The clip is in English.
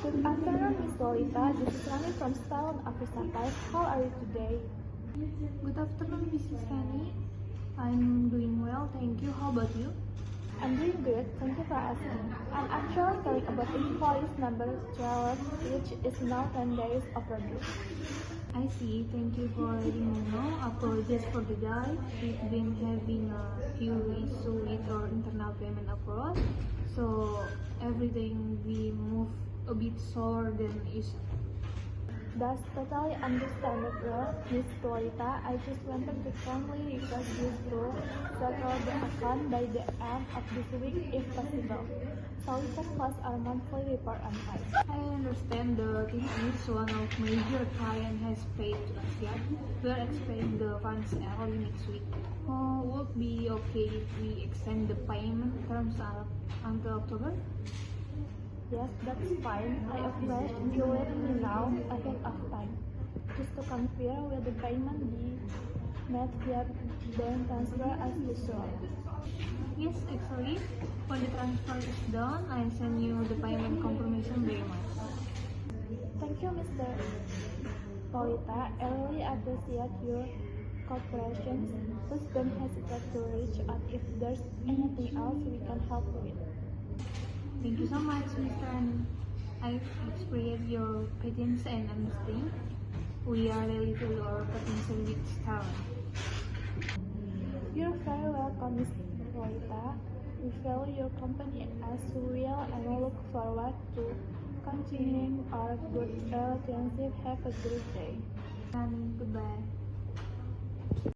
Good afternoon, Miss Lolita. This is Rani from Style and Afro How are you today? Good afternoon, Mrs. Fanny. I'm doing well, thank you. How about you? I'm doing good. Thank you for asking. I'm actually calling about invoice number 12, which is now 10 days overdue. I see. Thank you for letting me know. Apologies for the delay. We've been having a few issues with our internal payment approach, so everything we move a bit slower than usual. That's totally understandable, Miss Lolita. I just wanted to kindly request you to settle the account by the end of this week if possible, so we can close our monthly report on time. I understand the thing is one of major client has paid to us yet. We're expecting the funds early next week. Would be okay if we extend the payment terms up until October? Yes, that's fine. I appreciate you letting me know ahead of time. Just to confirm, will the payment be made via bank transfer as usual? Yes, actually, when the transfer is done, I send you the payment confirmation by email. Thank you, Mr. Lolita. I really appreciate your cooperation. Please don't hesitate to reach out if there's anything else we can help with. Thank you so much, Mr. Ann. I appreciate your patience and understanding. We are ready to do our potential with talent. You're very welcome, Ms. Lolita. We value your company as well and look forward to continuing our good relationship. Have a great day. And goodbye.